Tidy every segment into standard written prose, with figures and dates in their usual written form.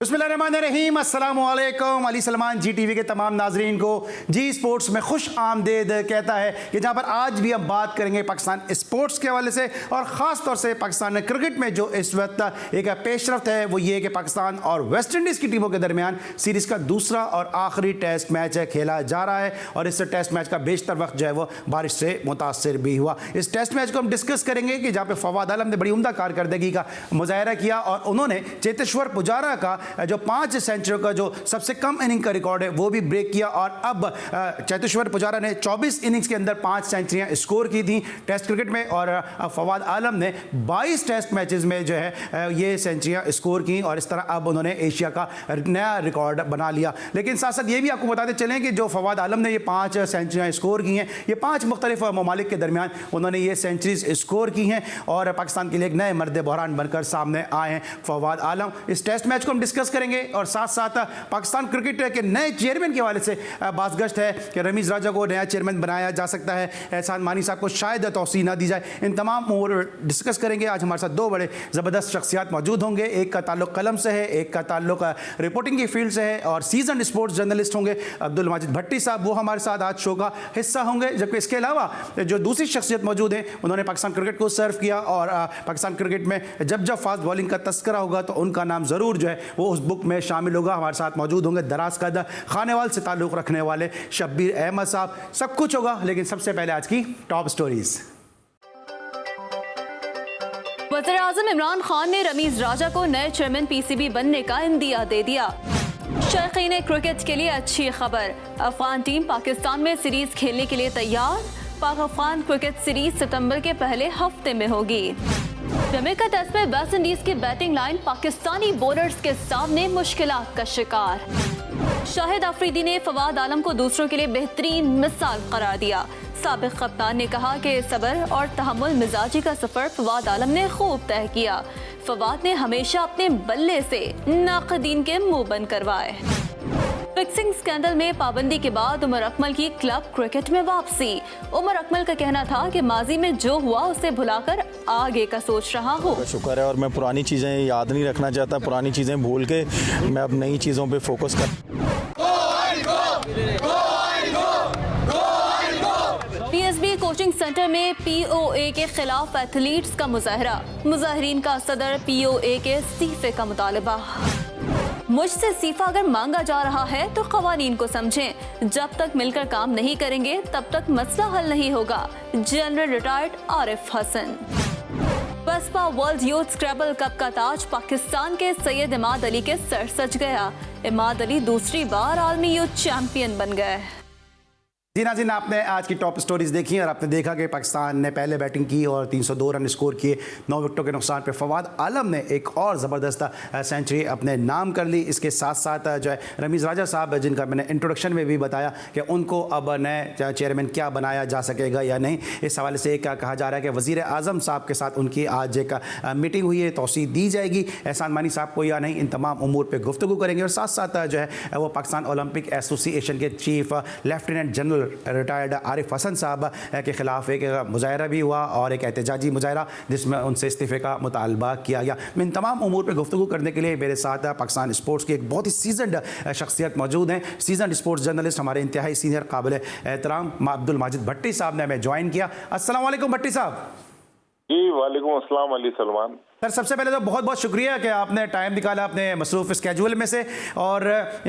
बिस्मिल्लाहिर्रहमानिर्रहीम, अस्सलाम वालेकुम। अली सलमान जी टीवी के तमाम नाजरीन को जी स्पोर्ट्स में खुश आमदेद कहता है कि जहाँ पर आज भी हम बात करेंगे पाकिस्तान स्पोर्ट्स के हवाले से और ख़ास तौर से पाकिस्तान क्रिकेट में जो इस वक्त एक पेशरफ्त है वो ये कि पाकिस्तान और वेस्ट इंडीज़ की टीमों के दरमियान सीरीज़ का दूसरा और आखिरी टेस्ट मैच खेला जा रहा है और इस टेस्ट मैच का बेशतर वक्त जो है वो बारिश से मुतासर भी हुआ। इस टेस्ट मैच को हम डिस्कस करेंगे कि जहाँ पर फवाद आलम ने बड़ी उम्दा कारकर्दगी का मुजाहरा किया और उन्होंने चेतेश्वर पुजारा का जो 5 सेंचुरियों का जो सबसे कम इनिंग का रिकॉर्ड है वो भी ब्रेक किया और अब चेतेश्वर पुजारा ने 24 इनिंग्स के अंदर 5 सेंचुरियां स्कोर की थी टेस्ट क्रिकेट में और फवाद आलम ने 22 टेस्ट मैचेस में जो है ये सेंचुरियां स्कोर की और इस तरह अब उन्होंने एशिया का नया रिकॉर्ड बना लिया। लेकिन साथ साथ ये भी आपको बताते चलें कि जो फवाद आलम ने ये 5 सेंचुरियां स्कोर की हैं ये 5 मुख्तलिफ ममालिक के दरमियान उन्होंने ये सेंचुरीज स्कोर की हैं और पाकिस्तान के लिए एक नए मर्द बहरान बनकर सामने आए हैं फवाद आलम। इस टेस्ट मैच को हम डिस्कस करेंगे और साथ साथ पाकिस्तान क्रिकेट के नए चेयरमैन के हवाले से बाज़गश्त है कि रमीज़ राजा को नया चेयरमैन बनाया जा सकता है, एहसान मानी साहब को शायद तौसीह ना दी जाए। इन तमाम उमूर डिस्कस करेंगे। आज हमारे साथ 2 बड़े ज़बरदस्त शख्सियात मौजूद होंगे। एक का ताल्लुक कलम से है, एक का ताल्लुक रिपोर्टिंग की फील्ड से है और सीजन स्पोर्ट्स जर्नलिस्ट होंगे अब्दुल माजिद भट्टी साहब, वो हमारे साथ आज शो का हिस्सा होंगे। जबकि इसके अलावा जो दूसरी शख्सियत मौजूद है उन्होंने पाकिस्तान क्रिकेट को सर्व किया और पाकिस्तान क्रिकेट में जब जब फास्ट बॉलिंग का तस्करा होगा तो उनका नाम ज़रूर जो है वो उस बुक में शामिल होगा। हमारे साथ मौजूद होंगे दराज कद खानेवाल से ताल्लुक़ रखने वाले शब्बीर अहमद साहब। सब कुछ होगा लेकिन सबसे पहले आज की टॉप स्टोरीज। वज़ीर-ए-आज़म इमरान खान ने रमीज़ राजा को नए चेयरमैन पीसीबी बनने का इंदिया दे दिया। शौकीन क्रिकेट के लिए अच्छी खबर, अफगान टीम पाकिस्तान में सीरीज खेलने के लिए तैयार। पाक अफगान क्रिकेट सीरीज सितंबर के पहले हफ्ते में होगी। जमैका टेस्ट में वेस्ट इंडीज की बैटिंग लाइन पाकिस्तानी बॉलर्स के सामने मुश्किलात का शिकार। शाहिद अफरीदी ने फवाद आलम को दूसरों के लिए बेहतरीन मिसाल करार दिया। साबिक कप्तान ने कहा कि सब्र और तहम्मुल मिजाजी का सफर फवाद आलम ने खूब तय किया। फवाद ने हमेशा अपने बल्ले से नाक़दीन के मुंह बंद करवाए। फिक्सिंग स्कैंडल में पाबंदी के बाद उमर अकमल की क्लब क्रिकेट में वापसी। उमर अकमल का कहना था कि माजी में जो हुआ उसे भुलाकर आगे का सोच रहा हूँ। शुक्र है और मैं पुरानी चीज़ें याद नहीं रखना चाहता, पुरानी चीज़ें भूल के मैं अब नई चीज़ों पे फोकस कर। पीएसबी कोचिंग सेंटर में पीओए के खिलाफ एथलीट्स का मुजाहरा। मुजाहरीन का सदर पीओए के इस्तीफे का मुतालबा। मुझसे इस्तीफा अगर मांगा जा रहा है तो कवानीन को समझें, जब तक मिलकर काम नहीं करेंगे तब तक मसला हल नहीं होगा। General retired Arif Hasan. बसपा वर्ल्ड यूथ स्क्रैबल कप का ताज पाकिस्तान के सैयद इमाद अली के सर सज गया। इमाद अली दूसरी बार आलमी यूथ चैंपियन बन गए। जी नाज़रीन, आपने आज की टॉप स्टोरीज देखी और आपने देखा कि पाकिस्तान ने पहले बैटिंग की और 302 रन स्कोर किए 9 विकेटों के नुकसान पे। फवाद आलम ने एक और ज़बरदस्त सेंचुरी अपने नाम कर ली। इसके साथ साथ जो है रमीज़ राजा साहब, जिनका मैंने इंट्रोडक्शन में भी बताया कि उनको अब नए चेयरमैन क्या बनाया जा सकेगा या नहीं, इस हवाले से एक कहा जा रहा है कि वज़ीर आज़म साहब के साथ उनकी आज एक मीटिंग हुई है, तौसीह दी जाएगी एहसान मानी साहब को या नहीं। इन तमाम उमूर पर गुफ्तगू करेंगे और साथ साथ जो है वो पाकिस्तान ओलंपिक एसोसिएशन के chief lieutenant general retired Arif Hasan साहब के खिलाफ एक मुजाहरा भी हुआ और एक एहतजाजी मुजाहरा जिसमें उनसे इस्तीफे का मुतालबा किया गया। इन तमाम उमूर पर गुफ्तगू करने के लिए मेरे साथ पाकिस्तान स्पोर्ट्स की एक बहुत ही सीजनड शख्सियत मौजूद हैं। सीजनड स्पोर्ट्स जर्नलिस्ट हमारे इंतहाई सीनियर काबिल एहतराम अब्दुल माजिद भट्टी साहब ने हमें ज्वाइन किया। अस्सलाम वालेकुम भट्टी साहब। जी वालेकुम अस्सलाम अली सलमान। सर, सबसे पहले तो बहुत बहुत शुक्रिया कि आपने टाइम निकाला अपने मसरूफ़ स्केड्यूल में से। और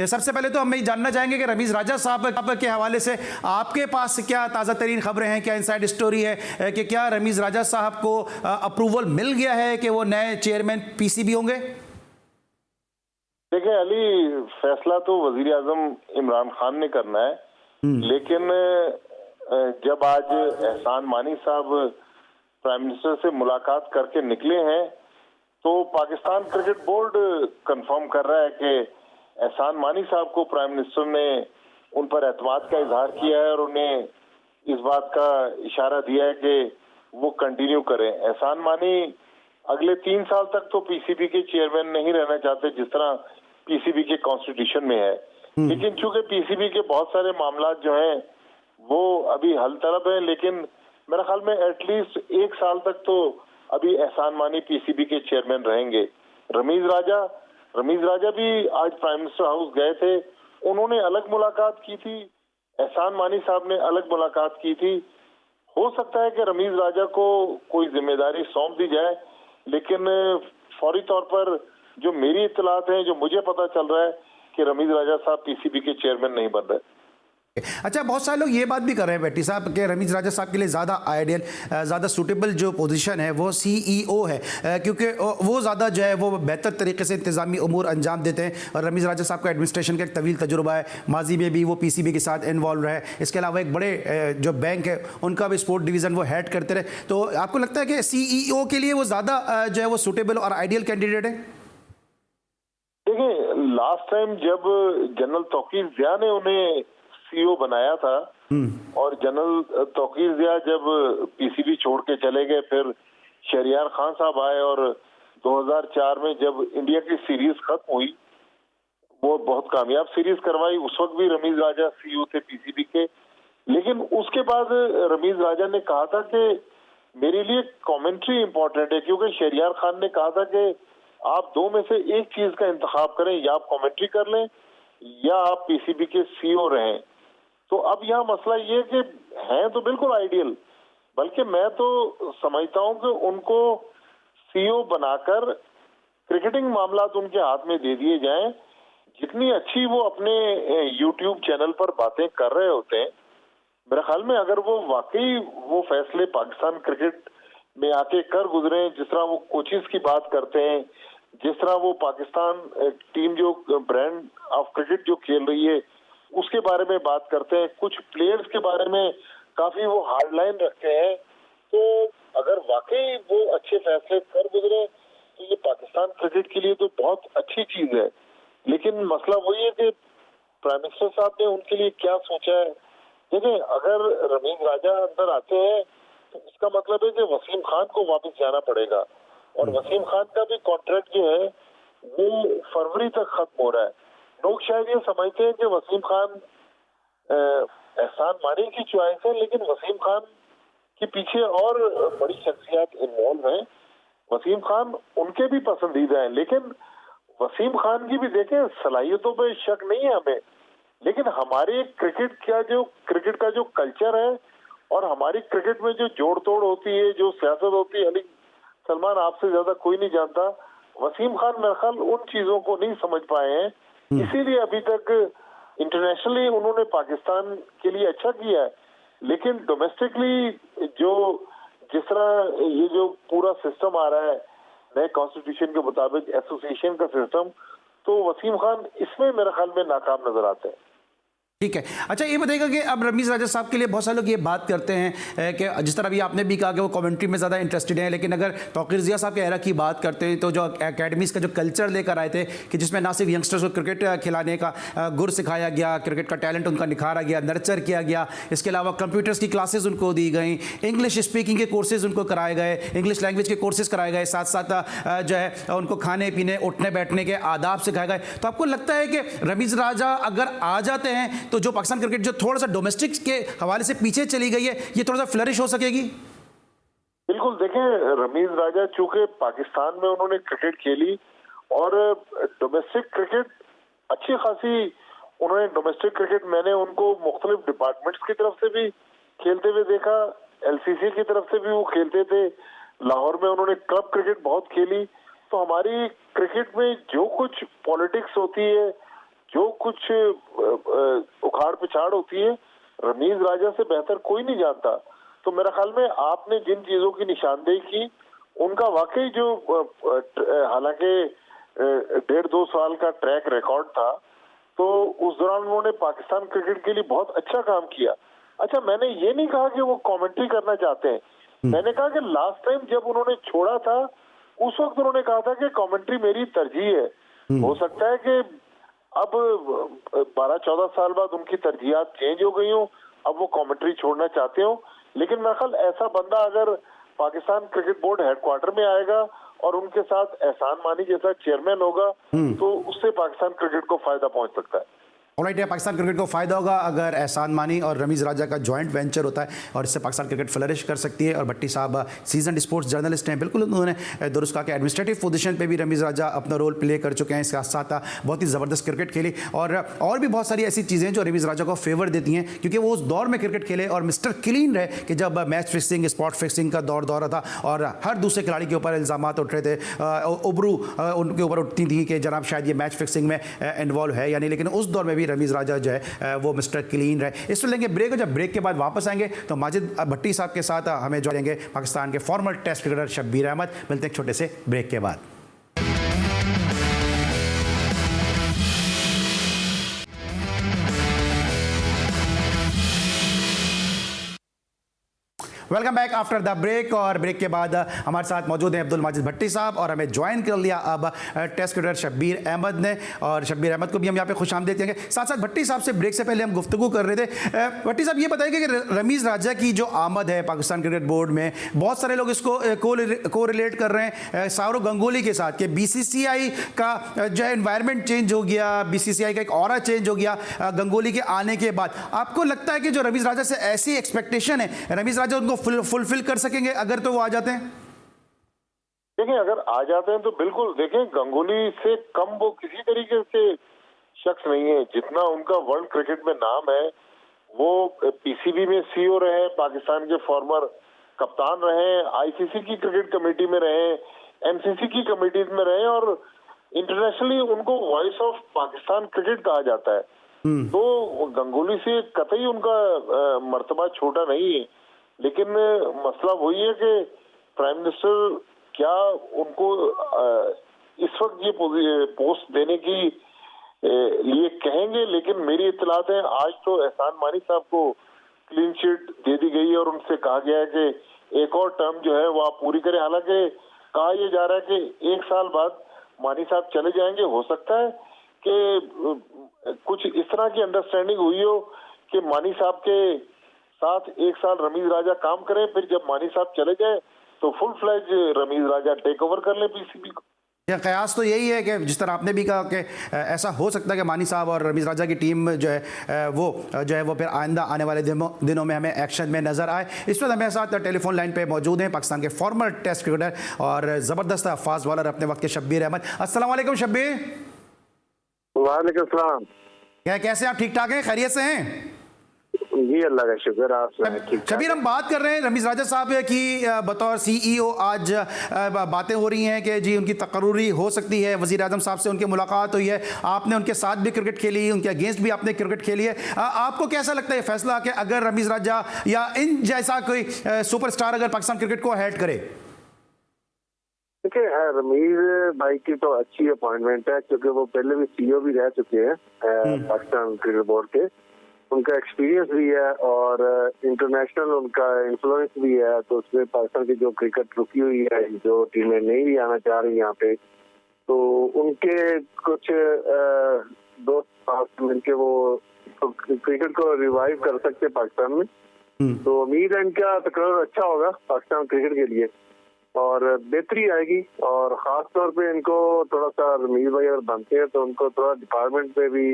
सबसे पहले तो हम ये जानना चाहेंगे कि रमीज़ राजा साहब के हवाले से आपके पास क्या ताज़ा तरीन खबरें हैं, क्या इनसाइड स्टोरी है कि क्या रमीज़ राजा साहब को अप्रूवल मिल गया है कि वो नए चेयरमैन पीसीबी होंगे? देखिए अली, फैसला तो वजीर आजम इमरान खान ने करना है, लेकिन जब आज एहसान मानी साहब प्राइम मिनिस्टर से मुलाकात करके निकले हैं तो पाकिस्तान क्रिकेट बोर्ड कंफर्म कर रहा है कि एहसान मानी साहब को प्राइम मिनिस्टर ने उन पर एतमाद का इजहार किया है और उन्हें इस बात का इशारा दिया है कि वो कंटिन्यू करें। एहसान मानी अगले 3 साल तक तो पीसीबी के चेयरमैन नहीं रहना चाहते जिस तरह पीसीबी के कॉन्स्टिट्यूशन में है, लेकिन चूंकि पीसीबी के बहुत सारे मामला जो हैं वो अभी हल तलब है, लेकिन मेरा ख्याल में एटलीस्ट 1 साल तक तो अभी एहसान मानी पीसीबी के चेयरमैन रहेंगे। रमीज राजा रमीज राजा भी आज प्राइम मिनिस्टर हाउस गए थे, उन्होंने अलग मुलाकात की थी, एहसान मानी साहब ने अलग मुलाकात की थी। हो सकता है कि रमीज राजा को कोई जिम्मेदारी सौंप दी जाए, लेकिन फौरी तौर पर जो मेरी इत्तलात है, जो मुझे पता चल रहा है कि रमीज राजा साहब पीसीबी के चेयरमैन नहीं बन रहे। अच्छा, बहुत सारे लोग ये बात भी कर रहे हैं बेटी साहब कि रमीज राजा साहब के लिए ज़्यादा आइडियल, ज़्यादा सूटेबल जो पोजीशन है वो सीईओ है, क्योंकि वो ज़्यादा जो है वो बेहतर तरीके से इंतज़ामी उमूर अंजाम देते हैं। और रमीज राजा साहब का एडमिनिस्ट्रेशन का एक तवील तजुर्बा है, माजी में भी वो पीसीबी के साथ इन्वॉल्व रहे, इसके अलावा एक बड़े जो बैंक है उनका भी स्पोर्ट डिवीज़न वो हेड करते रहे। तो आपको लगता है कि सीईओ के लिए वो ज़्यादा जो है वो सूटेबल और आइडियल कैंडिडेट है? देखिए, लास्ट टाइम जब जनरल तौकीर जिया ने उन्हें सीईओ बनाया था और जनरल तौकीर जिया जब पीसीबी छोड़ के चले गए, फिर शहरियार खान साहब आए और 2004 में जब इंडिया की सीरीज खत्म हुई, वो बहुत कामयाब सीरीज करवाई, उस वक्त भी रमीज राजा सीईओ थे पीसीबी के। लेकिन उसके बाद रमीज राजा ने कहा था कि मेरे लिए कमेंट्री इंपॉर्टेंट है, क्योंकि शहरियार खान ने कहा था कि आप दो में से एक चीज का इंतखाब करें, या आप कमेंट्री कर लें या आप पीसीबी के सीईओ रहें। तो अब यहाँ मसला ये कि हैं तो बिल्कुल आइडियल, बल्कि मैं तो समझता हूँ कि उनको सीईओ बनाकर क्रिकेटिंग मामलात उनके हाथ में दे दिए जाएं। जितनी अच्छी वो अपने यूट्यूब चैनल पर बातें कर रहे होते हैं, मेरे ख्याल में अगर वो वाकई वो फैसले पाकिस्तान क्रिकेट में आके कर गुजरे, जिस तरह वो कोचेस की बात करते हैं, जिस तरह वो पाकिस्तान टीम जो ब्रांड ऑफ क्रिकेट जो खेल रही है उसके बारे में बात करते हैं, कुछ प्लेयर्स के बारे में काफी वो हार्ड लाइन रखते हैं, तो अगर वाकई वो अच्छे फैसले कर गुजरे तो ये पाकिस्तान क्रिकेट के लिए तो बहुत अच्छी चीज है। लेकिन मसला वही है कि प्राइम मिनिस्टर साहब ने उनके लिए क्या सोचा है। देखिए, अगर रमीज राजा अंदर आते हैं तो इसका मतलब है कि वसीम खान को वापस जाना पड़ेगा, और वसीम खान का भी कॉन्ट्रैक्ट जो है वो फरवरी तक खत्म हो रहा है। लोग शायद ये समझते हैं कि वसीम खान एहसान मानी की चॉइस है, लेकिन वसीम खान के पीछे और बड़ी शख्सियत इन्वॉल्व हैं। वसीम खान उनके भी पसंदीदा हैं, लेकिन वसीम खान की भी देखें सलाहियतों पे शक नहीं है हमें, लेकिन हमारे क्रिकेट का जो कल्चर है और हमारी क्रिकेट में जो जोड़ तोड़ होती है, जो सियासत होती है, अली सलमान आपसे ज्यादा कोई नहीं जानता। वसीम खान मेरे ख्याल उन चीजों को नहीं समझ पाए हैं, इसीलिए अभी तक इंटरनेशनली उन्होंने पाकिस्तान के लिए अच्छा किया है, लेकिन डोमेस्टिकली जिस तरह ये जो पूरा सिस्टम आ रहा है नए कॉन्स्टिट्यूशन के मुताबिक एसोसिएशन का सिस्टम, तो वसीम खान इसमें मेरे ख्याल में नाकाम नजर आते हैं। ठीक है। अच्छा, ये बताइएगा कि अब रमीज राजा साहब के लिए बहुत सारे लोग ये बात करते हैं कि जिस तरह भी आपने भी कहा कि वो कमेंट्री में ज़्यादा इंटरेस्टेड हैं, लेकिन अगर तौकीर जिया साहब के एरा की बात करते हैं तो जो एकेडमीज़ का जो कल्चर लेकर आए थे कि जिसमें ना सिर्फ यंगस्टर्स को क्रिकेट खिलाने का गुर सिखाया गया, क्रिकेट का टैलेंट उनका निखारा गया, नर्चर किया गया, इसके अलावा कंप्यूटर्स की क्लासेज उनको दी गई, इंग्लिश स्पीकिंग के कोर्सेज उनको कराए गए, इंग्लिश लैंग्वेज के कोर्सेज कराए गए, साथ साथ जो है उनको खाने पीने उठने बैठने के आदाब सिखाए गए। तो आपको लगता है कि रमीज राजा अगर आ जाते हैं तो जो पाकिस्तान क्रिकेट जो थोड़ा सा डोमेस्टिक के हवाले से पीछे चली गई है, ये थोड़ा सा फ्लरिश हो सकेगी? बिल्कुल, देखें रमीज राजा चूंकि पाकिस्तान में उन्होंने क्रिकेट खेली और डोमेस्टिक क्रिकेट अच्छी खासी उन्होंने डोमेस्टिक क्रिकेट मैंने उनको मुख्तलिफ डिपार्टमेंट्स की तरफ से भी खेलते हुए देखा, एलसीसी की तरफ से भी वो खेलते थे, लाहौर में उन्होंने क्लब क्रिकेट बहुत खेली। तो हमारी क्रिकेट में जो कुछ पॉलिटिक्स होती है, जो कुछ उखाड़ पिछाड़ होती है, रमीज राजा से बेहतर कोई नहीं जानता। तो मेरा ख्याल में आपने जिन चीजों की निशानदेही की उनका वाकई जो हालांकि 1.5-2 साल का ट्रैक रिकॉर्ड था, तो उस दौरान उन्होंने पाकिस्तान क्रिकेट के लिए बहुत अच्छा काम किया। अच्छा, मैंने ये नहीं कहा कि वो कमेंट्री करना चाहते हैं, मैंने कहा कि लास्ट टाइम जब उन्होंने छोड़ा था उस वक्त उन्होंने कहा था कि कमेंट्री मेरी तरजीह है। हो सकता है कि अब 12-14 साल बाद उनकी तरजीहात चेंज हो गई हो, अब वो कमेंट्री छोड़ना चाहते हो, लेकिन मेरा ख्याल ऐसा बंदा अगर पाकिस्तान क्रिकेट बोर्ड हेडक्वार्टर में आएगा और उनके साथ एहसान मानी जैसा चेयरमैन होगा तो उससे पाकिस्तान क्रिकेट को फायदा पहुंच सकता है। ऑलराइट, पाकिस्तान क्रिकेट को फ़ायदा होगा अगर एहसान मानी और रमीज़ राजा का जॉइंट वेंचर होता है और इससे पाकिस्तान क्रिकेट फ्लरिश कर सकती है। और भट्टी साहब सीजन स्पोर्ट्स जर्नलिस्ट हैं, बिल्कुल उन्होंने दुरुस्त कहा कि एडमिनिस्ट्रेटिव पोजीशन पे भी रमीज़ राजा अपना रोल प्ले कर चुके हैं। इसके साथ बहुत ही ज़बरदस्त क्रिकेट खेली और भी बहुत सारी ऐसी चीज़ें जो रमीज़ राजा को फेवर देती हैं, क्योंकि वो उस दौर में क्रिकेट खेले और मिस्टर क्लीन रहे कि जब मैच फिक्सिंग, स्पॉट फिक्सिंग का दौर था और हर दूसरे खिलाड़ी के ऊपर इल्ज़ाम उठ रहे थे, उबरू उनके ऊपर उठती थी कि जनाब शायद ये मैच फिक्सिंग में इन्वॉल्व है या नहीं। लेकिन उस दौर में भी रमीज़ राजा जो है वो मिस्टर क्लीन रहे। इसमें लेंगे ब्रेक, जब ब्रेक के बाद वापस आएंगे तो माजिद भट्टी साहब के साथ हमें जोड़ेंगे पाकिस्तान के former test cricketer Shabbir Ahmed. मिलते हैं एक छोटे से ब्रेक के बाद। Welcome back after the break. और ब्रेक के बाद हमारे साथ मौजूद हैं अब्दुल माजिद भट्टी साहब और हमें ज्वाइन कर लिया अब टेस्ट क्रिकेटर शब्बीर अहमद ने। और शब्बीर अहमद को भी हम यहाँ पे खुशामदीद देंगे। साथ साथ भट्टी साहब से ब्रेक से पहले हम गुफ्तगू कर रहे थे। भट्टी साहब ये बताइए कि रमीज़ राजा की जो आमद है पाकिस्तान क्रिकेट बोर्ड में, बहुत सारे लोग इसको को रिलेट कर रहे हैं सौरव गंगोली के साथ कि BCCI का जो है इन्वायरमेंट चेंज हो गया, BCCI का एक ऑरा चेंज हो गया गंगोली के आने के बाद। आपको लगता है कि जो रमीज़ राजा से ऐसी एक्सपेक्टेशन है, रमीज़ राजा उनको फुलफिल कर सकेंगे अगर तो वो आ जाते हैं? देखिए, अगर आ जाते हैं तो बिल्कुल, देखें गंगोली से कम वो किसी तरीके से शख्स नहीं है। जितना उनका वर्ल्ड क्रिकेट में नाम है, वो PCB में CEO रहे, पाकिस्तान के फॉर्मर कप्तान रहे, ICC की क्रिकेट कमेटी में रहे, MCC की कमेटीज में रहे और इंटरनेशनली उनको वॉइस ऑफ पाकिस्तान क्रिकेट कहा जाता है। तो गंगोली से कतई उनका मर्तबा छोटा नहीं है। लेकिन मसला वही है कि प्राइम मिनिस्टर क्या उनको इस वक्त ये पोस्ट देने की लिए कहेंगे। लेकिन मेरी इत्तलात है, आज तो एहसान मानी साहब को क्लीन शीट दे दी गई है और उनसे कहा गया है कि एक और टर्म जो है वो आप पूरी करें। हालांकि कहा यह जा रहा है कि 1 साल बाद मानी साहब चले जाएंगे। हो सकता है कि कुछ इस तरह की अंडरस्टैंडिंग हुई हो कि मानी साहब के साथ 1 साल रमीज़ राजा काम करें, फिर जब मानी साहब चले जाए तो फुल फ्लैज रमीज़ राजा टेक ओवर कर ले PCB को। या कयास तो यही है कि जिस तरह आपने भी कहा कि ऐसा हो सकता है कि मानी साहब और रमीज़ राजा की टीम जो है वो फिर आइंदा आने वाले दिनों में हमें एक्शन में नजर आए। इस वक्त हमें साथ टेलीफोन लाइन पे मौजूद हैं पाकिस्तान के फॉर्मर टेस्ट क्रिकेटर और ज़बरदस्त फास्ट बॉलर अपने वक्त के शब्बीर अहमद। अस्सलाम वालेकुम शब्बीर। वालेकुम सलाम। कैसे आप? ठीक ठाक हैं? खैरियत से हैं? जी अल्लाह का शुक्र। आप शब्बीर, हम बात कर रहे हैं रमीज़ राजा साहब की बतौर CEO आज बातें हो रही हैं कि जी उनकी तकर्रुरी हो सकती है, वज़ीर आज़म साहब से उनकी मुलाकात हुई है, आपने उनके साथ भी क्रिकेट खेली, उनके अगेंस्ट भी आपने क्रिकेट खेली है। आपको कैसा लगता है फैसला कि अगर रमीज़ राजा या इन जैसा कोई सुपरस्टार अगर पाकिस्तान क्रिकेट को हेड करे? देखिए, रमीज़ भाई की तो अच्छी अपॉइंटमेंट है क्योंकि वो पहले भी CEO भी रह चुके हैं पाकिस्तान क्रिकेट बोर्ड के। उनका एक्सपीरियंस भी है और इंटरनेशनल उनका इन्फ्लुएंस भी है। तो उसमें पाकिस्तान की जो क्रिकेट रुकी हुई है, जो टीमें नहीं भी आना चाह रही यहाँ पे, तो उनके कुछ दोस्त मिलके वो तो क्रिकेट को रिवाइव कर सकते पाकिस्तान में। तो उम्मीद है इनका तकरीर अच्छा होगा पाकिस्तान क्रिकेट के लिए और बेहतरी आएगी। और खास तौर पे इनको थोड़ा सा रमीज़ भाई अगर बनते हैं तो उनको थोड़ा डिपार्टमेंट पे भी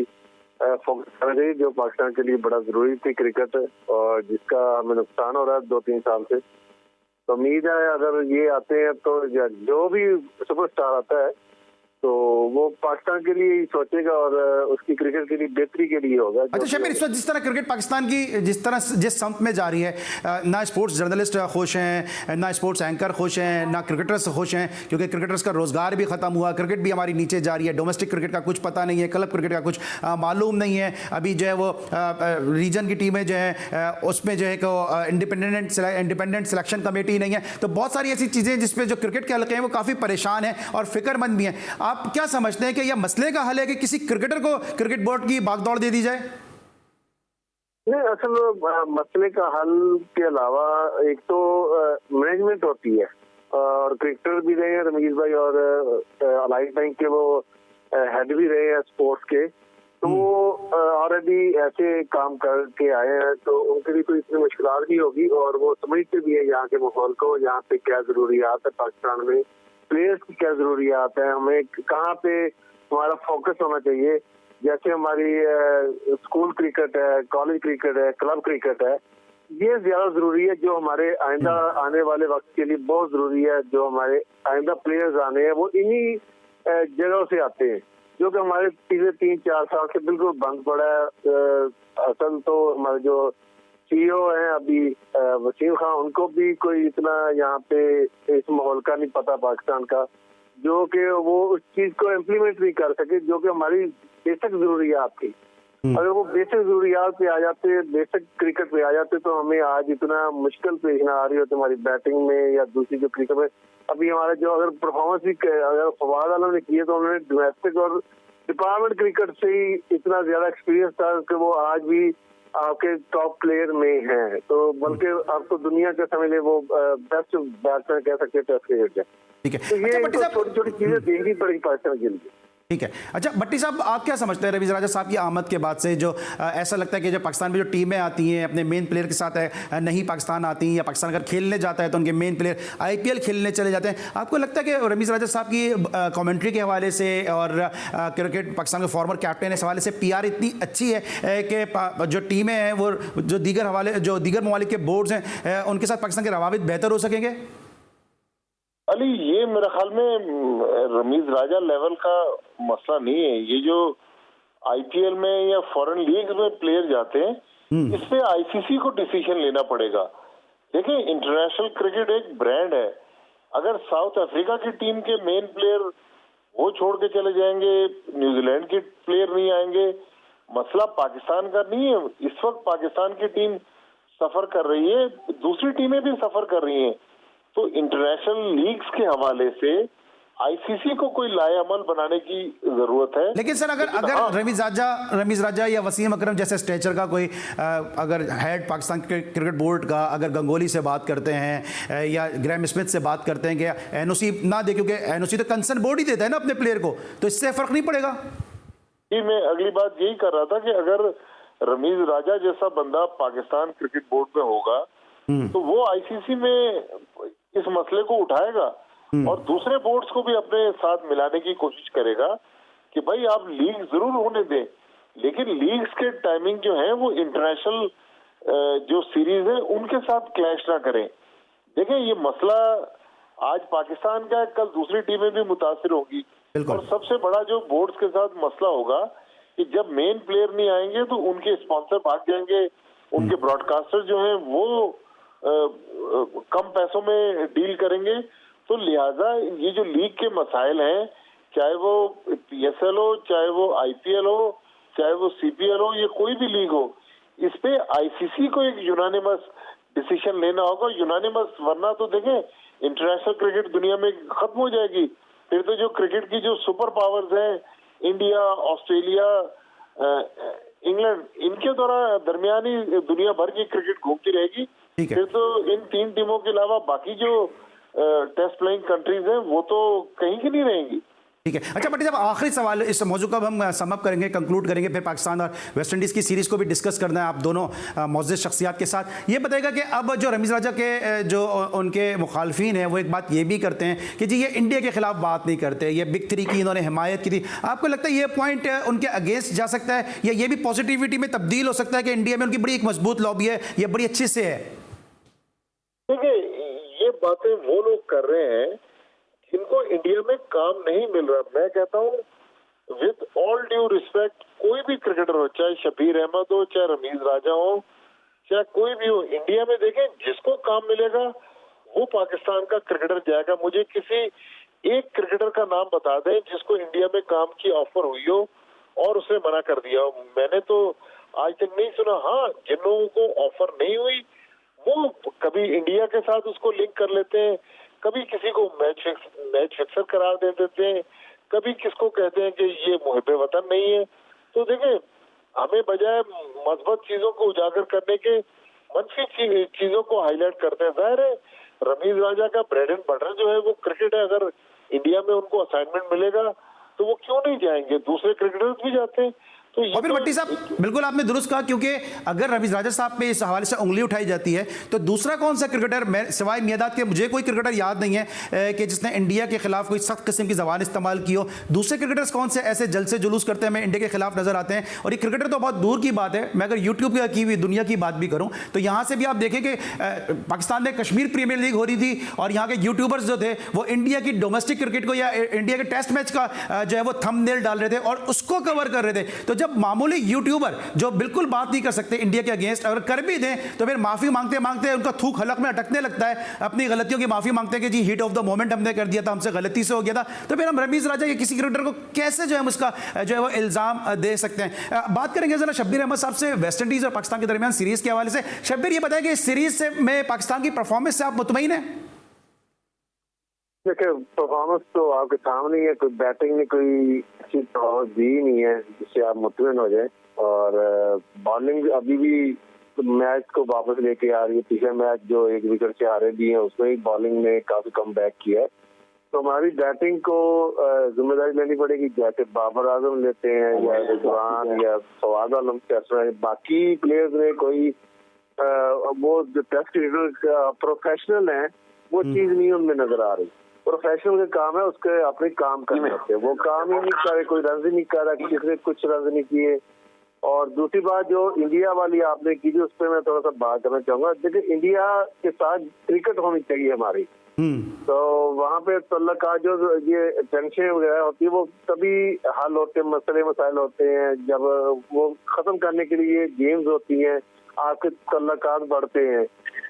फोकस करना चाहिए, जो पाकिस्तान के लिए बड़ा जरूरी थी क्रिकेट और जिसका हमें नुकसान हो रहा है 2-3 साल से। तो उम्मीद है अगर ये आते हैं तो जो भी सुपरस्टार आता है तो वो पाकिस्तान के लिए ही सोचेगा और उसकी क्रिकेट के लिए बेहतरी के लिए होगा। अच्छा शब्बीर, इस वक्त जिस तरह क्रिकेट पाकिस्तान की जिस संप में जा रही है, ना स्पोर्ट्स जर्नलिस्ट खुश हैं, ना स्पोर्ट्स एंकर खुश हैं, ना क्रिकेटर्स खुश हैं, क्योंकि क्रिकेटर्स का रोजगार भी खत्म हुआ, क्रिकेट भी हमारी नीचे जा रही है, डोमेस्टिक क्रिकेट का कुछ पता नहीं है, क्लब क्रिकेट का कुछ मालूम नहीं है। अभी जो है वो रीजन की टीमें जो है उसमें जो है इंडिपेंडेंट सिलेक्शन कमेटी नहीं है। तो बहुत सारी ऐसी चीज़ें जिसपे जो क्रिकेट के हल्के हैं वो काफ़ी परेशान हैं और फिक्रमंद भी हैं। आप क्या समझते हैं कि यह मसले का हल है कि किसी क्रिकेटर को क्रिकेट बोर्ड की भागदौड़ दे दी जाए? नहीं, असल मसले का हल के अलावा एक तो मैनेजमेंट होती है और क्रिकेटर भी रहे हैं रमीज़ भाई और अलाइड बैंक के वो हेड भी रहे हैं स्पोर्ट्स के। तो वो ऑलरेडी ऐसे काम करके आए हैं तो उनके लिए कोई इतनी मुश्किलात नहीं होगी और वो समझते भी है यहाँ के माहौल को, यहाँ पे क्या जरूरियात है पाकिस्तान में, प्लेयर्स की क्या जरूरियात है, हमें कहाँ पे हमारा फोकस होना चाहिए। जैसे हमारी स्कूल क्रिकेट है, कॉलेज क्रिकेट है, क्लब क्रिकेट है, ये ज्यादा जरूरी है, जो हमारे आइंदा आने वाले वक्त के लिए बहुत जरूरी है। जो हमारे आइंदा प्लेयर्स आने हैं वो इन्हीं जगहों से आते हैं, जो कि हमारे पिछले 3-4 साल से बिल्कुल बंद पड़ा है। असल तो हमारे जो CEO हैं अभी वसीम खान, उनको भी कोई इतना यहाँ पे इस माहौल का नहीं पता पाकिस्तान का, जो कि वो उस चीज को इम्प्लीमेंट नहीं कर सके, जो कि हमारी बेसिक जरूरियात थी। अगर वो बेसिक जरूरियात पे आ जाते, बेसिक क्रिकेट पे आ जाते, तो हमें आज इतना मुश्किल पेश ना आ रही होती हमारी बैटिंग में या दूसरी जो क्रिकेट में। अभी हमारे जो अगर परफॉर्मेंस भी अगर फवाद आलम ने किए, तो उन्होंने डोमेस्टिक और डिपार्टमेंट क्रिकेट से ही इतना ज्यादा एक्सपीरियंस था कि वो आज भी आपके टॉप प्लेयर में हैं। तो बल्कि आप तो दुनिया के समझ ले वो बेस्ट बैट्समैन कह सकते हैं टेस्ट क्रिकेट के। ठीक है। तो ये अच्छा, छोटी छोटी चीजें देखनी पड़ेगी पाकिस्तान के लिए। ठीक है। अच्छा भट्टी साहब, आप क्या समझते हैं रमीज राजा साहब की आमद के बाद से, जो ऐसा लगता है कि जब पाकिस्तान में जो टीमें आती हैं अपने मेन प्लेयर के साथ नहीं पाकिस्तान आती हैं, या पाकिस्तान अगर खेलने जाता है तो उनके मेन प्लेयर IPL खेलने चले जाते हैं, आपको लगता है कि रमीज राजा साहब की कमेंट्री के हवाले से और क्रिकेट पाकिस्तान के फॉर्मर कैप्टन इस हवाले से PR इतनी अच्छी है कि जो टीमें हैं वो जो दीगर ममालिक के बोर्ड्स हैं उनके साथ पाकिस्तान के रवाबित बेहतर हो सकेंगे? अली, ये मेरे ख्याल में रमीज राजा लेवल का मसला नहीं है। ये जो IPL में या फॉरेन लीग में प्लेयर जाते हैं, इस पे ICC को डिसीजन लेना पड़ेगा। देखिए, इंटरनेशनल क्रिकेट एक ब्रांड है। अगर साउथ अफ्रीका की टीम के मेन प्लेयर वो छोड़ के चले जाएंगे, न्यूजीलैंड के प्लेयर नहीं आएंगे, मसला पाकिस्तान का नहीं है। इस वक्त पाकिस्तान की टीम सफर कर रही है, दूसरी टीमें भी सफर कर रही हैं। तो इंटरनेशनल लीग्स के हवाले से ICC को कोई लाएअमल बनाने की जरूरत है। लेकिन सर, अगर रमीज राजा या वसीम अकरम जैसे स्टेचर का कोई अगर हेड पाकिस्तान क्रिकेट बोर्ड का अगर गंगोली से बात करते हैं या ग्रैम स्मिथ से बात करते हैं कि NOC ना दे, क्योंकि NOC तो कंसर्न बोर्ड ही देता है ना अपने प्लेयर को, तो इससे फर्क नहीं पड़ेगा? जी, मैं अगली बात यही कर रहा था कि अगर रमीज राजा जैसा बंदा पाकिस्तान क्रिकेट बोर्ड में होगा तो वो ICC में इस मसले को उठाएगा और दूसरे बोर्ड्स को भी अपने साथ मिलाने की कोशिश करेगा कि भाई आप लीग जरूर होने दें, लेकिन लीग्स के टाइमिंग जो है वो इंटरनेशनल जो सीरीज है उनके साथ क्लैश ना करें। देखें, ये मसला आज पाकिस्तान का है, कल दूसरी टीमें भी मुतासिर होंगी। और सबसे बड़ा जो बोर्ड्स के साथ मसला होगा कि जब मेन प्लेयर नहीं आएंगे तो उनके स्पॉन्सर भाग जाएंगे, उनके ब्रॉडकास्टर जो हैं वो कम पैसों में डील करेंगे। तो लिहाजा ये जो लीग के मसाइल हैं, चाहे वो PSL हो, चाहे वो IPL हो, चाहे वो CPL हो, ये कोई भी लीग हो, इस पे ICC को एक यूनानिमस डिसीजन लेना होगा। यूनानिमस, वरना तो देखें इंटरनेशनल क्रिकेट दुनिया में खत्म हो जाएगी। फिर तो जो क्रिकेट की जो सुपर पावर्स हैं, इंडिया, ऑस्ट्रेलिया, इंग्लैंड, इनके द्वारा दरमियानी दुनिया भर की क्रिकेट घूमती रहेगी। फिर तो इन 3 टीमों के अलावा बाकी जो टेस्ट प्लेइंग कंट्रीज हैं वो तो कहीं की नहीं रहेंगी। ठीक है। अच्छा भट्टी साहब, आखिरी सवाल इस मौजू का हम समअप करेंगे, कंक्लूड करेंगे, फिर पाकिस्तान और वेस्ट इंडीज़ की सीरीज़ को भी डिस्कस करना है आप दोनों मौजूद शख्सियात के साथ। ये बताएगा कि अब जो रमीज राजा के जो उनके मुखालफिन हैं वो एक बात ये भी करते हैं कि जी ये इंडिया के खिलाफ बात नहीं करते, ये बिग 3 की इन्होंने हिमायत की थी। आपको लगता है ये पॉइंट उनके अगेंस्ट जा सकता है या ये भी पॉजिटिविटी में तब्दील हो सकता है कि इंडिया में उनकी बड़ी एक मजबूत लॉबी है, ये बड़ी अच्छे से है? देखिए, ये बातें वो लोग कर रहे हैं जिनको इंडिया में काम नहीं मिल रहा। मैं कहता हूँ विद ऑल ड्यू रिस्पेक्ट, कोई भी क्रिकेटर हो, चाहे शबीर अहमद हो, चाहे रमीज राजा हो, चाहे कोई भी हो, इंडिया में देखें जिसको काम मिलेगा वो पाकिस्तान का क्रिकेटर जाएगा। मुझे किसी एक क्रिकेटर का नाम बता दें जिसको इंडिया में काम की ऑफर हुई हो और उसने मना कर दिया हो। मैंने तो आज तक नहीं सुना। हाँ, जिन लोगों को ऑफर नहीं हुई वो कभी इंडिया के साथ उसको लिंक कर लेते हैं, कभी किसी को मैच फिक्सर करार दे देते हैं, कभी किसको कहते हैं कि ये मुहिब्बे वतन नहीं है। तो देखें, हमें बजाय मजबूत चीजों को उजागर करने के मनफी चीजों को हाईलाइट करते हैं। जाहिर है रमीज राजा का ब्रेड एंड बटर जो है वो क्रिकेट है। अगर इंडिया में उनको असाइनमेंट मिलेगा तो वो क्यों नहीं जाएंगे, दूसरे क्रिकेटर्स भी जाते हैं। तो ये और फिर भट्टी साहब बिल्कुल आपने दुरुस्त कहा, क्योंकि अगर रमीज राजा साहब पे इस हवाले से उंगली उठाई जाती है तो दूसरा कौन सा क्रिकेटर, सिवाय मियादाद के मुझे कोई क्रिकेटर याद नहीं है कि जिसने इंडिया के खिलाफ कोई सख्त किस्म की जबान इस्तेमाल की हो। दूसरे क्रिकेटर्स कौन से ऐसे जलसे जुलूस करते हैं, इंडिया के खिलाफ नजर आते हैं? और ये क्रिकेटर तो बहुत दूर की बात है, मैं अगर यूट्यूब की हुई दुनिया की बात भी करूं तो यहां से भी आप देखें कि पाकिस्तान में कश्मीर प्रीमियर लीग हो रही थी और यहाँ के यूट्यूबर्स जो थे वो इंडिया की डोमेस्टिक क्रिकेट को या इंडिया के टेस्ट मैच का जो है वो थंबनेल डाल रहे थे और उसको कवर कर रहे थे। तो जब मामूली यूट्यूबर जो बिल्कुल बात नहीं कर सकते इंडिया के अगेंस्ट अगर कर भी दें तो फिर माफी मांगते मांगते उनका थूक हलक में अटकने लगता है, अपनी गलतियों की माफी मांगते हैं कि जी हीट ऑफ द मोमेंट हमने कर दिया था, हमसे गलती से हो गया था। तो फिर हम रमीज राजा या किसी क्रिकेटर को कैसे जो है उसका जो है वो इल्जाम दे सकते हैं? बात करेंगे जरा शब्बीर अहमद साहब से वेस्ट इंडीज और पाकिस्तान के दरमियान सीरीज के हवाले से। शब्बीर ये बताएं कि इस सीरीज से में पाकिस्तान की परफॉर्मेंस से आप मुतमईन हैं? देखिए, परफॉर्मेंस तो आपके सामने ही है, कोई बैटिंग ने कोई अच्छी परफॉर्मेंस दी नहीं है जिससे आप मुतमिन हो जाए। और बॉलिंग अभी भी मैच को वापस लेके आ रही है। पिछले मैच जो 1 विकेट से हारे भी हैं उसमें ही बॉलिंग ने काफी कम बैक किया है। तो हमारी बैटिंग को जिम्मेदारी लेनी पड़ेगी, जैसे बाबर आजम लेते हैं या रिजवान या फवाद आलम, बाकी प्लेयर्स ने कोई वो जो टेस्ट क्रिकेटर प्रोफेशनल हैं वो चीज नहीं उनमें नजर आ रही। प्रोफेशनल का काम है उसके अपने काम करने होते हैं, वो काम ही नहीं कर रहे, कोई रन ही नहीं कर रहा, किसी ने कुछ रन नहीं किए। और दूसरी बात जो इंडिया वाली आपने की उस पर मैं थोड़ा सा बात करना चाहूंगा। देखिए, इंडिया के साथ क्रिकेट होनी चाहिए हमारी, तो वहाँ पे तल्लका जो ये टेंशन वगैरह होती है वो तभी हल होते हैं, मसले मसाइल होते हैं जब वो खत्म करने के लिए गेम्स होती हैं, आपके तल्लकात बढ़ते हैं।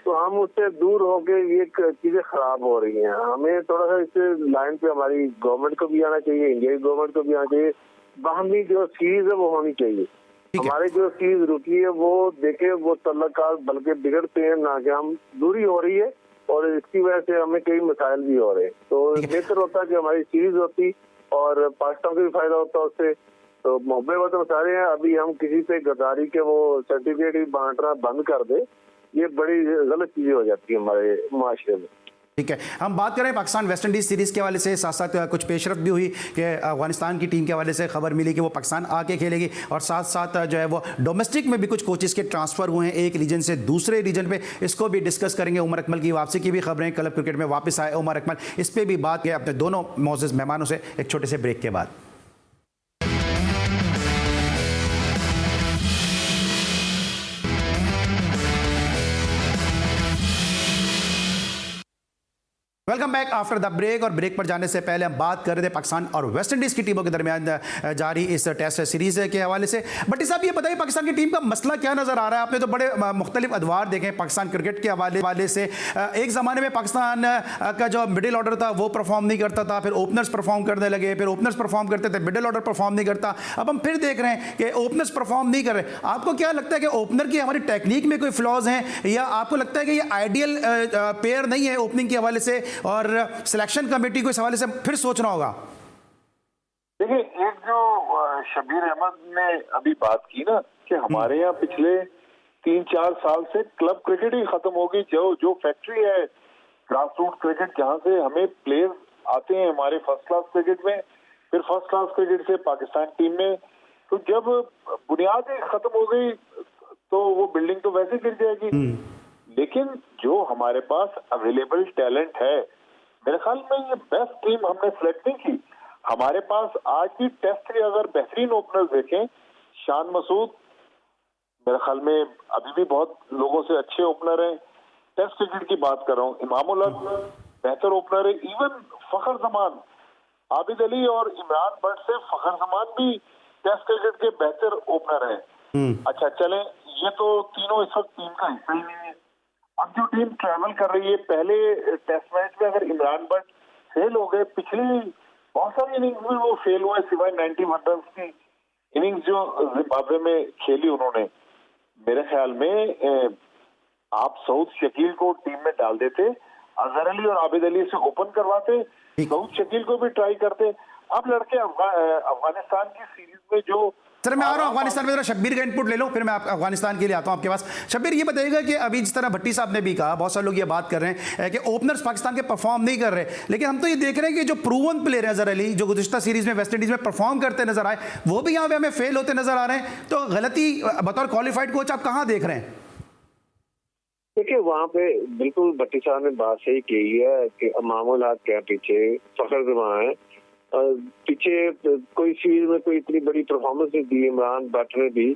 तो हम उससे दूर होके ये चीजें खराब हो रही हैं। हमें थोड़ा सा इस लाइन पे हमारी गवर्नमेंट को भी आना चाहिए, इंडिया की गवर्नमेंट को भी आना चाहिए। बाहमी जो सीरीज है वो होनी चाहिए। हमारी जो सीरीज रुकी है वो देखे, वो तल्लकात बल्कि बिगड़ते हैं ना कि हम दूरी हो रही है और इसकी वजह से हमें कई मसाइल भी हो रहे हैं। तो बेहतर होता है कि हमारी सीरीज होती और पाकिस्तान को भी फायदा होता है उससे। तो मोहब्बत तो सारे हैं, अभी हम किसी से गद्दारी के वो सर्टिफिकेट भी बांटना बंद कर दे, ये बड़ी गलत चीजें हो जाती है हमारे माशरे में। ठीक है, हम बात करें पाकिस्तान वेस्ट इंडीज़ सीरीज़ के हवाले से, साथ साथ कुछ पेशरफ भी हुई कि अफगानिस्तान की टीम के हवाले से खबर मिली कि वो पाकिस्तान आके खेलेगी और साथ साथ जो है वो डोमेस्टिक में भी कुछ कोचेस के ट्रांसफ़र हुए हैं एक रीजन से दूसरे रीजन पे। इसको भी डिस्कस करेंगे। उमर अकमल की वापसी की भी खबरें, क्लब क्रिकेट में वापस आए उमर अकमल, इस पर भी बात किया अपने दोनों मौजूद मेहमानों से एक छोटे से ब्रेक के बाद। Welcome back after the break. और ब्रेक पर जाने से पहले हम बात कर रहे थे पाकिस्तान और वेस्ट इंडीज़ की टीमों के दरमियान जारी इस टेस्ट सीरीज़ के हवाले से। भट्टी साहब ये बताइए पाकिस्तान की टीम का मसला क्या नज़र आ रहा है? आपने तो बड़े मुख्तलिफ अदवार देखे पाकिस्तान क्रिकेट के हवाले से। एक ज़माने में पाकिस्तान का जो मिडिल ऑर्डर था वो परफॉर्म नहीं करता था, फिर ओपनर्स परफॉर्म करने लगे, फिर ओपनर्स परफॉर्म करते थे, मिडिल ऑर्डर परफॉर्म नहीं करता। अब हम फिर देख रहे हैं कि ओपनर्स परफॉर्म नहीं कर रहे। आपको क्या लगता है कि ओपनर की हमारी टेक्निक में कोई फ्लॉज हैं या आपको लगता है कि ये आइडियल पेयर नहीं है ओपनिंग के हवाले से और सिलेक्शन कमेटी को इस हवाले से फिर सोचना होगा? देखिए, एक जो शब्बीर अहमद ने अभी बात की ना कि हमारे यहाँ पिछले 3-4 साल से क्लब क्रिकेट ही खत्म हो गई। जो फैक्ट्री है ग्रास रूट क्रिकेट, जहाँ से हमें प्लेयर्स आते हैं हमारे फर्स्ट क्लास क्रिकेट में, फिर फर्स्ट क्लास क्रिकेट से पाकिस्तान टीम में, तो जब बुनियाद ही खत्म हो गई तो वो बिल्डिंग तो वैसे गिर जाएगी। लेकिन जो हमारे पास अवेलेबल टैलेंट है, मेरे ख्याल में ये बेस्ट टीम हमने सिलेक्ट नहीं की। हमारे पास आज की टेस्ट के अगर बेहतरीन ओपनर्स देखें, शान मसूद मेरे ख्याल में अभी भी बहुत लोगों से अच्छे ओपनर हैं। टेस्ट क्रिकेट की बात कर रहा हूँ, इमामुल हक बेहतर ओपनर है। इवन फखर जमान, आबिद अली और इमरान बट से फखर जमान भी टेस्ट क्रिकेट के बेहतर ओपनर हैं। अच्छा चलें, ये तो तीनों इस वक्त टीम का हिस्सा ही नहीं है। अब जो टीम ट्रैवल कर रही है, पहले टेस्ट मैच में अगर इमरान बट फेल हो गए, पिछली बहुत सारी इनिंग्स में वो फेल हुए सिवाय 91 रन की इनिंग्स जो जिम्बाब्वे में खेली उन्होंने। मेरे ख्याल में आप सऊद शकील को टीम में डाल देते, अजहर अली और आबिद अली से ओपन करवाते, सऊद शकील को भी ट्राई करते। अब लड़के अफगानिस्तान की सीरीज में जो सर मैं आ रहा हूँ अफगानिस्तान में, जरा शब्बीर का इनपुट ले लो, फिर मैं अफगानिस्तान के लिए आता हूँ आपके पास। शब्बीर ये बताइएगा कि अभी जिस तरह भट्टी साहब ने भी कहा, बहुत सारे लोग ये बात कर रहे हैं कि ओपनर्स पाकिस्तान के परफॉर्म नहीं कर रहे, लेकिन हम तो ये देख रहे हैं कि जो प्रूवन प्लेयर है अजहर अली, जो गुज़िश्ता सीरीज में वेस्ट इंडीज में परफॉर्म करते नजर आए, वो भी यहाँ पे हमें फेल होते नजर आ रहे हैं। तो गलती बतौर क्वालिफाइड कोच आप कहाँ देख रहे हैं? देखिए वहाँ पे बिल्कुल भट्टी साहब ने बात सही की है कि मामूल हाथ क्या पीछे फखर जमा है। पीछे कोई सीरीज में कोई इतनी बड़ी परफॉर्मेंस नहीं दी इमरान भट्ट ने भी,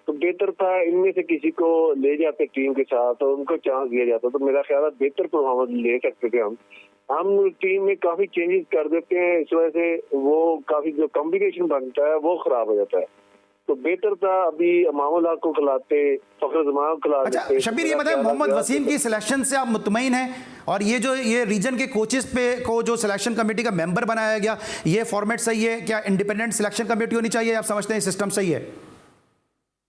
तो बेहतर था इनमें से किसी को ले जाते टीम के साथ और उनको चांस दिया जाता, तो मेरा ख्याल है बेहतर परफॉर्मेंस ले सकते थे हम टीम में काफी चेंजेस कर देते हैं, इस वजह से वो काफी जो कॉम्बिनेशन बनता है वो खराब हो जाता है। तो बेहतर था अभी मामूल हक को खिलाते, फखर जमान को खिला देते। अच्छा शब्बीर ये बताएं, मोहम्मद वसीम की सिलेक्शन से आप मुतमईन हैं? और ये रीजन के कोचेस पे को जो सिलेक्शन कमेटी का मेंबर बनाया गया, ये फॉर्मेट सही है क्या? इंडिपेंडेंट सिलेक्शन कमेटी होनी चाहिए, आप समझते हैं सिस्टम सही है?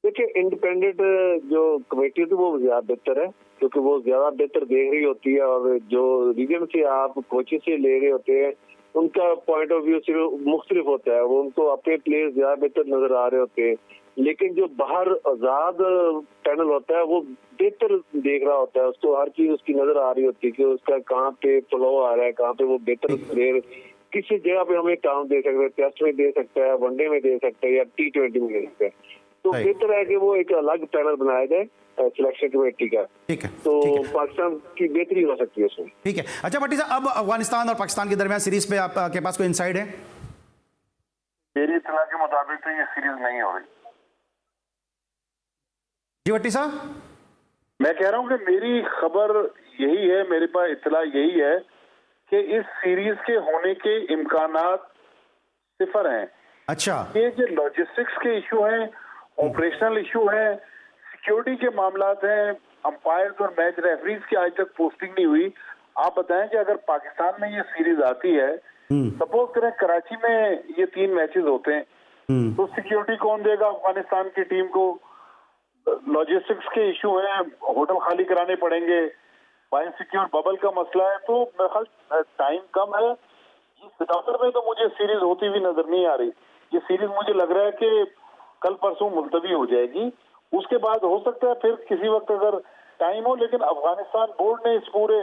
देखिए इंडिपेंडेंट जो कमेटी होती है वो ज्यादा बेहतर है, क्योंकि वो ज्यादा बेहतर देख रही होती है, और जो रीजन से आप कोचेस से ले रहे होते हैं उनका पॉइंट ऑफ व्यू सिर्फ मुख्तलिफ होता है, वो उनको अपने प्लेयर्स ज्यादा बेहतर नजर आ रहे होते हैं। लेकिन जो बाहर आजाद पैनल होता है वो बेहतर देख रहा होता है, उसको हर चीज उसकी नजर आ रही होती है कि उसका कहाँ पे फ्लो आ रहा है, कहाँ पे वो बेहतर प्लेयर किसी जगह पे हमें काम दे सकता है, टेस्ट में दे सकता है, वनडे में दे सकता है या T20 में दे सकता है। तो बेहतर है कि वो एक अलग पैनल बनाया जाए सिलेक्शन कमेटी का, ठीक है, तो पाकिस्तान की बेहतरी हो सकती है उसमें। ठीक है। अच्छा भट्टी साहब, अब अफगानिस्तान और पाकिस्तान के दरमियान सीरीज पे आपके पास कोई इनसाइड है? मेरी इत्तला के मुताबिक तो ये सीरीज नहीं हो रही। जी भट्टी साहब, मैं कह रहा हूँ कि मेरी खबर यही है, मेरे पास इत्तला यही है कि इस सीरीज के होने के इम्कानात सिफर हैं। अच्छा, ये जो लॉजिस्टिक्स के इशू हैं, ऑपरेशनल इशू हैं, सिक्योरिटी के मामलात हैं, अंपायर्स और मैच रेफरीज की आज तक पोस्टिंग नहीं हुई। आप बताएं कि अगर पाकिस्तान में ये सीरीज आती है, सपोज करें कराची में ये 3 मैचेस होते हैं, तो सिक्योरिटी कौन देगा अफगानिस्तान की टीम को? लॉजिस्टिक्स के इशू हैं, होटल खाली कराने पड़ेंगे, बायोसिक्योर बबल का मसला है, तो मेरे ख्याल टाइम कम है। सितंबर में तो मुझे सीरीज होती हुई नजर नहीं आ रही। ये सीरीज मुझे लग रहा है कि कल परसों मुलतवी हो जाएगी, उसके बाद हो सकता है फिर किसी वक्त अगर टाइम हो। लेकिन अफगानिस्तान बोर्ड ने इस पूरे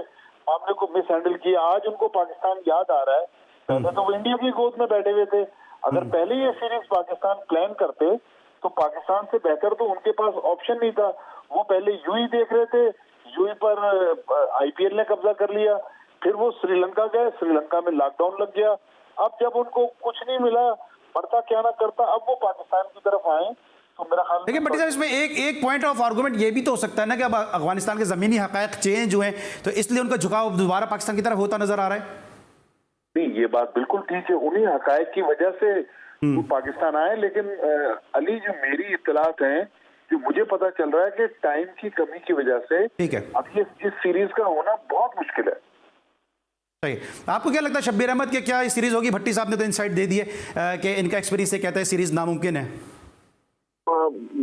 मामले को मिस हैंडल किया। आज उनको पाकिस्तान याद आ रहा है, पहले तो वो इंडिया की गोद में बैठे हुए थे। अगर पहले ये सीरीज पाकिस्तान प्लान करते तो पाकिस्तान से बेहतर तो उनके पास ऑप्शन नहीं था। वो पहले यूई देख रहे थे, यूई पर IPL ने कब्जा कर लिया, फिर वो श्रीलंका गए, श्रीलंका में लॉकडाउन लग गया। अब जब उनको कुछ नहीं मिला, पड़ता क्या ना करता, अब वो पाकिस्तान की तरफ आए, तो मेरा ख्याल। लेकिन भट्टी साहब इसमें एक पॉइंट ऑफ आर्गुमेंट ये भी तो हो सकता है ना कि अब अफगानिस्तान के जमीनी हकायक चेंज हुए हैं, तो इसलिए उनका झुकाव दोबारा पाकिस्तान की तरफ होता नजर आ रहा है। नहीं, ये बात बिल्कुल ठीक है, उन्हीं हकायक की वजह से वो पाकिस्तान आए। लेकिन अली, जो मेरी इत्तलात हैं, जो मुझे पता चल रहा है कि टाइम की कमी की वजह से ठीक है, अब ये इस सीरीज का होना बहुत मुश्किल है। सही। आपको क्या लगता है शब्बीर अहमद कि क्या इस सीरीज होगी? भट्टी साहब ने तो इनसाइट दे दिए कि इनका एक्सपीरियंस से कहता है सीरीज नामुमकिन है।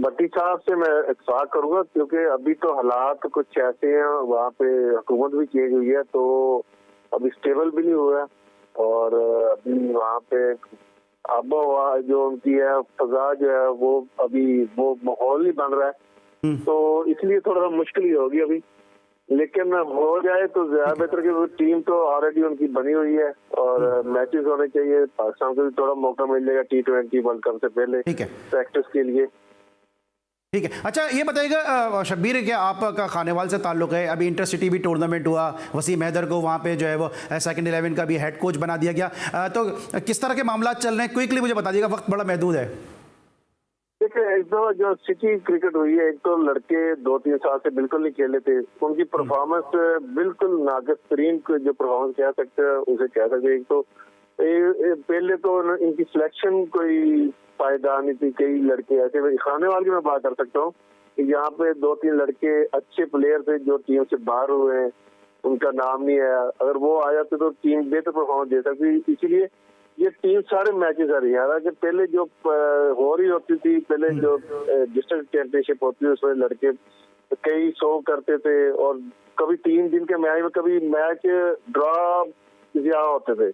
भट्टी साहब से मैं इत्तेफाक करूंगा, क्योंकि अभी तो हालात कुछ ऐसे हैं, वहाँ पे हुकूमत भी चेंज हुई है, तो अभी स्टेबल भी नहीं हुआ है, और अभी वहाँ पे अब जो उनकी है फजा जो है वो अभी वो माहौल नहीं बन रहा है, तो इसलिए थोड़ा सा मुश्किल ही होगी अभी। लेकिन हो जाए तो ज्यादा बेहतर, कि टीम तो ऑलरेडी उनकी बनी हुई है और मैचेस होने चाहिए। पाकिस्तान को भी थोड़ा मौका मिल जाएगा T20 वर्ल्ड कप से पहले प्रैक्टिस के लिए। ठीक है। अच्छा ये बताइएगा शब्बीर, क्या आपका खानेवाल से ताल्लुक है? अभी इंटरसिटी भी टूर्नामेंट हुआ, वसीम हैदर को वहाँ पे जो है वो सेकंड 11 का भी हेड कोच बना दिया गया, तो किस तरह के मामला चल रहे हैं? क्विकली मुझे बता दीजिएगा, वक्त बड़ा महदूद है। देखिए, एक दो जो सिटी क्रिकेट हुई है, एक तो लड़के 2-3 साल से बिल्कुल नहीं खेले थे, उनकी परफॉर्मेंस बिल्कुल नाकिस तरीन जो परफॉर्मेंस कह सकते हैं उसे कह सकते हैं। एक तो पहले तो इनकी सिलेक्शन कोई पायदार नहीं थी। कई लड़के ऐसे, खानेवाल की मैं बात कर सकता हूँ कि यहाँ पे 2-3 लड़के अच्छे प्लेयर थे जो टीम से बाहर हुए हैं, उनका नाम नहीं आया। अगर वो आ जाते तो टीम बेहतर परफॉर्मेंस दे सकती। इसीलिए ये टीम सारे मैचेस आ रही है। हालांकि पहले जो हो रही होती थी, पहले जो डिस्ट्रिक्ट चैंपियनशिप होती है उसमें लड़के कई 100 करते थे, और कभी 3 दिन के मैच में कभी मैच ड्रॉ ज्यादा होते थे।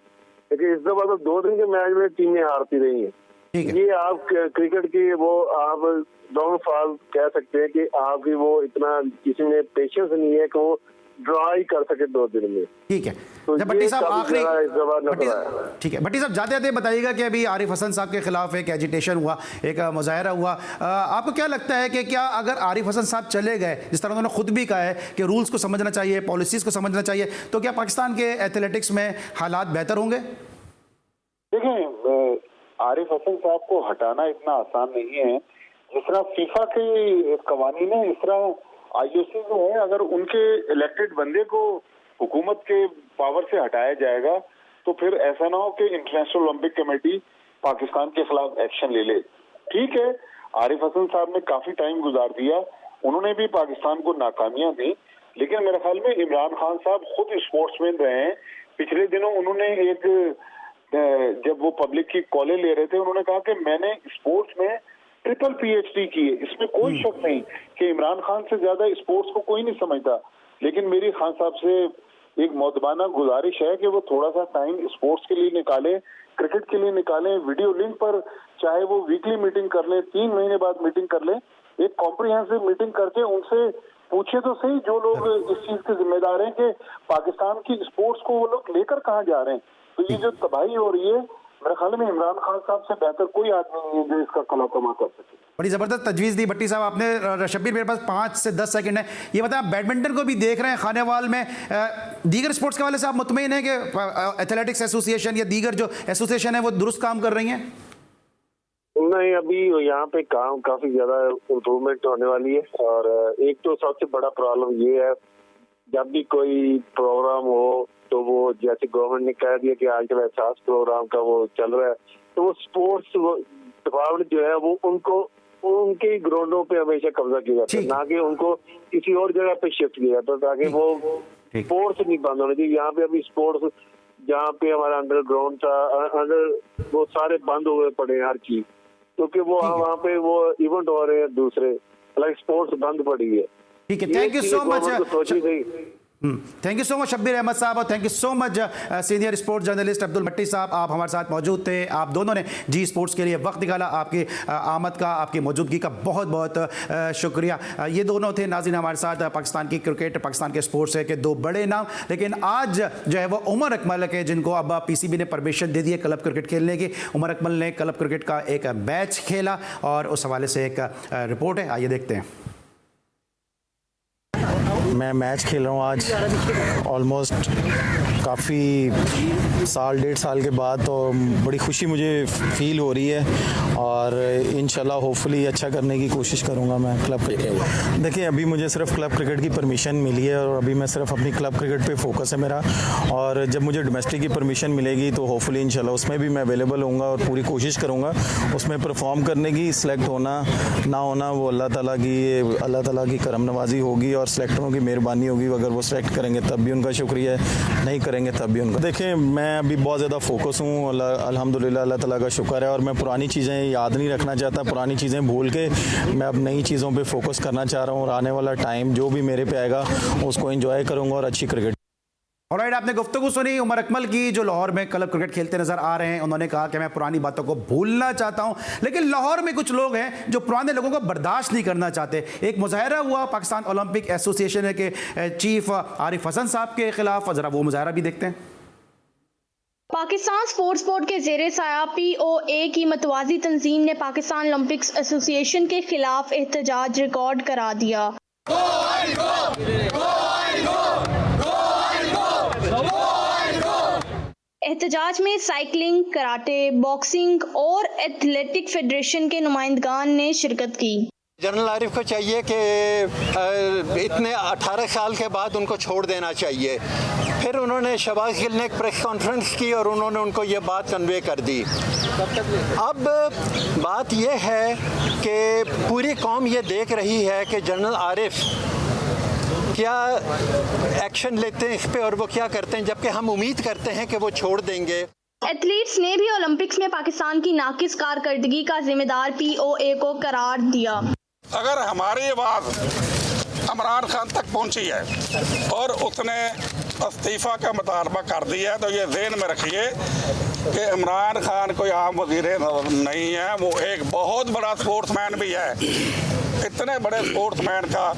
लेकिन इस दफा तो 2 दिन के मैच में टीमें हारती रही हैं। ठीक है। ये आप क्रिकेट की वो आप डाउनफॉल कह सकते हैं कि आपकी वो इतना किसी में पेशेंस नहीं है कि वो ड्रा ही कर सके 2 दिन में। ठीक है। तो जब भट्टी साहब ये आखिरी काफी इस दफा नजर भट्टी आया। साहब, ठीक है भट्टी साहब जाते जाते बताइएगा कि अभी आरिफ हसन साहब के खिलाफ एक एजिटेशन हुआ, एक मुजाहरा हुआ, आपको क्या लगता है कि क्या अगर आरिफ हसन साहब चले गए, जिस तरह उन्होंने खुद भी कहा है कि रूल्स को समझना चाहिए, पॉलिसीज को समझना चाहिए, तो क्या पाकिस्तान के एथलेटिक्स में हालात बेहतर होंगे? देखें, आरिफ हसन साहब को हटाना इतना आसान नहीं है। जिस तरह फीफा के कवानीन है, इस तरह आईओसी जो है, अगर उनके इलेक्टेड बंदे को हुकूमत के पावर से हटाया जाएगा तो फिर ऐसा ना हो कि इंटरनेशनल ओलंपिक कमेटी पाकिस्तान के खिलाफ एक्शन ले ले। ठीक है, आरिफ हसन साहब ने काफी टाइम गुजार दिया, उन्होंने भी पाकिस्तान को नाकामियां दी, लेकिन मेरे ख्याल में इमरान खान साहब खुद स्पोर्ट्समैन रहे हैं। पिछले दिनों उन्होंने जब वो पब्लिक की कॉलें ले रहे थे, उन्होंने कहा कि मैंने स्पोर्ट्स में ट्रिपल PhD की है। इसमें कोई शक नहीं कि इमरान खान से ज्यादा स्पोर्ट्स को कोई नहीं समझता, लेकिन मेरी खान साहब से एक मौदबाना गुजारिश है कि वो थोड़ा सा टाइम स्पोर्ट्स के लिए निकालें, क्रिकेट के लिए निकालें, वीडियो लिंक पर चाहे वो वीकली मीटिंग कर लें, 3 महीने बाद मीटिंग कर लें, एक कॉम्प्रिहेंसिव मीटिंग करके उनसे पूछे तो सही जो लोग इस चीज के जिम्मेदार हैं कि पाकिस्तान की स्पोर्ट्स को वो लोग लेकर कहाँ जा रहे हैं। तो ये जो तबाही हो रही है, मेरे ख्याल में इमरान खान साहब से बेहतर कोई आदमी नहीं है जो इसका कला कमा कर सके। बड़ी ज़बरदस्त तजवीज़ दी भट्टी साहब आपने। शब्बीर, मेरे पास 5 से 10 सेकंड है, ये बताएं आप बैडमिंटन को भी देख रहे हैं खानेवाल में, दीगर स्पोर्ट्स के हवाले से आप मुतमईन हैं कि एथलेटिक्स एसोसिएशन या दीगर जो एसोसिएशन है वो दुरुस्त काम कर रही हैं? नहीं, अभी यहाँ पे काम काफी ज्यादा इम्प्रूवमेंट होने वाली है। और एक तो सबसे बड़ा प्रॉब्लम ये है, जब भी कोई प्रोग्राम हो तो वो जैसे गवर्नमेंट ने कह दिया कि आजकल एहसास प्रोग्राम का वो चल रहा है, तो वो स्पोर्ट्स डिपार्टमेंट जो है वो उनको उनके ग्राउंडों पे हमेशा कब्जा किया जाता है, ना कि उनको किसी और जगह पे शिफ्ट किया जाता है, ताकि वो स्पोर्ट्स नहीं बंद होने चाहिए। यहाँ पे अभी स्पोर्ट्स जहाँ पे हमारा अंडरग्राउंड था, अंडर वो सारे बंद हुए पड़े हैं हर चीज, क्योंकि वो वहाँ पे वो इवेंट हो रहे हैं दूसरे, लाइक स्पोर्ट्स बंद पड़ी है। ठीक है, thank you so much. Thank you so much Shabbir Ahmed साहब, और thank you so much senior sports journalist Abdul Bhatti साहब, आप हमारे साथ मौजूद थे। आप दोनों ने जी स्पोर्ट्स के लिए वक्त निकाला, आपकी आमद का, आपकी मौजूदगी का बहुत बहुत शुक्रिया। ये दोनों थे नाज़रीन हमारे साथ पाकिस्तान की क्रिकेट, पाकिस्तान के स्पोर्ट्स के 2 बड़े नाम। लेकिन आज जो है वो उमर अकमल के, जिनको अब PCB ने परमिशन दे दी है क्लब क्रिकेट खेलने की। उमर अकमल ने क्लब क्रिकेट का एक मैच खेला और उस हवाले से एक रिपोर्ट है, आइए देखते हैं। मैं मैच खेल रहा हूँ आज ऑलमोस्ट काफ़ी 1.5 साल के बाद, तो बड़ी खुशी मुझे फील हो रही है और इंशाल्लाह होपफुली अच्छा करने की कोशिश करूँगा मैं क्लब क्रिकेट। देखिए, अभी मुझे सिर्फ क्लब क्रिकेट की परमिशन मिली है और अभी मैं सिर्फ अपनी क्लब क्रिकेट पे फोकस है मेरा, और जब मुझे डोमेस्टिक की परमिशन मिलेगी तो होपफुली इंशाल्लाह उसमें भी मैं अवेलेबल होऊंगा और पूरी कोशिश करूँगा उसमें परफॉर्म करने की। सिलेक्ट होना ना होना वो अल्लाह ताला की करम नवाजी होगी और सिलेक्टरों की मेहरबानी होगी। अगर वो सिलेक्ट करेंगे तब भी उनका शुक्रिया है, नहीं करेंगे तब भी उनका। देखिए, मैं अभी बहुत ज़्यादा फोकस हूँ, अल्हम्दुलिल्लाह अल्लाह ताला का शुक्र है, और मैं पुरानी चीज़ें याद नहीं रखना चाहता, पुरानी चीज़ें भूल के मैं अब नई चीज़ों पे फोकस करना चाह रहा हूँ और आने वाला टाइम जो भी मेरे पे आएगा उसको एंजॉय करूँगा और अच्छी क्रिकेट। ऑलराइट, आपने गुफ्तगू सुनी उमर अकमल की, जो लाहौर में क्लब क्रिकेट खेलते नजर आ रहे हैं। उन्होंने कहा कि मैं पुरानी बातों को भूलना चाहता हूं, लेकिन लाहौर में कुछ लोग हैं जो पुराने लोगों को बर्दाश्त नहीं करना चाहते। एक मुजाहरा हुआ पाकिस्तान ओलंपिक एसोसिएशन के चीफ आरिफ हसन साहब के खिलाफ, जरा वो मुजाहरा भी देखते हैं। पाकिस्तान स्पोर्ट्स बोर्ड के ज़ेरे साया POA की मतवाजी तंजीम ने पाकिस्तान ओलंपिक्स एसोसिएशन के खिलाफ एहतजाज रिकॉर्ड करा दिया। एहतजाज में साइकिलिंग, कराटे, बॉक्सिंग और एथलेटिक फेडरेशन के नुमाइंदगान ने शिरकत की। जनरल आरिफ को चाहिए कि इतने 18 साल के बाद उनको छोड़ देना चाहिए। फिर उन्होंने शहबाज गिल ने एक प्रेस कॉन्फ्रेंस की और उन्होंने उनको ये बात कन्वे कर दी। अब बात यह है कि पूरी कौम ये देख रही है कि जनरल आरिफ क्या एक्शन लेते हैं इस पे और वो क्या करते हैं, जबकि हम उम्मीद करते हैं कि वो छोड़ देंगे। एथलीट्स ने भी ओलंपिक्स में पाकिस्तान की नाकिस कारकर्दगी का जिम्मेदार POA को करार दिया। अगर हमारी आवाज़ इमरान खान तक पहुंची है और उसने इस्तीफ़ा का मुतालबा कर दिया है तो ये ज़हन में रखिए कि इमरान खान कोई आम वज़ीर नहीं है, वो एक बहुत बड़ा स्पोर्ट्समैन भी है। इतने बड़े स्पोर्ट्समैन का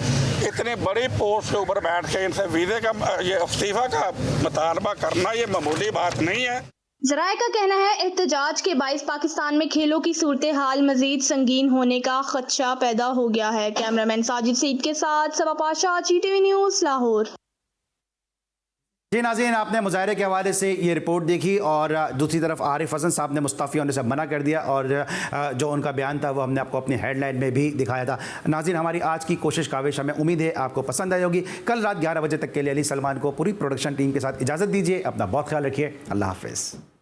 इतनी बड़ी पोस्ट के ऊपर बैठ के इनसे वीज़े का ये इस्तीफ़ा का मुतालबा करना ये मामूली बात नहीं है। जराये का कहना है एहतजाज के बाइस पाकिस्तान में खेलों की सूरत हाल मजीद संगीन होने का खदशा पैदा हो गया है। कैमरामैन साजिद सईद के साथ सबा पाशा, GTV न्यूज़, लाहौर। जी नाज़रीन, आपने मुजाहरे के हवाले से ये रिपोर्ट देखी और दूसरी तरफ आरिफ हसन साहब ने मुस्तफ़ी होने से मना कर दिया और जो उनका बयान था वो हमने आपको अपनी हेडलाइन में भी दिखाया था। नाज़रीन, हमारी आज की कोशिश काविश हमें उम्मीद है आपको पसंद आई होगी। कल रात 11 बजे तक के लिए अली सलमान को पूरी प्रोडक्शन टीम के साथ इजाज़त दीजिए। अपना बहुत ख्याल रखिए। अल्लाह हाफ़िज़।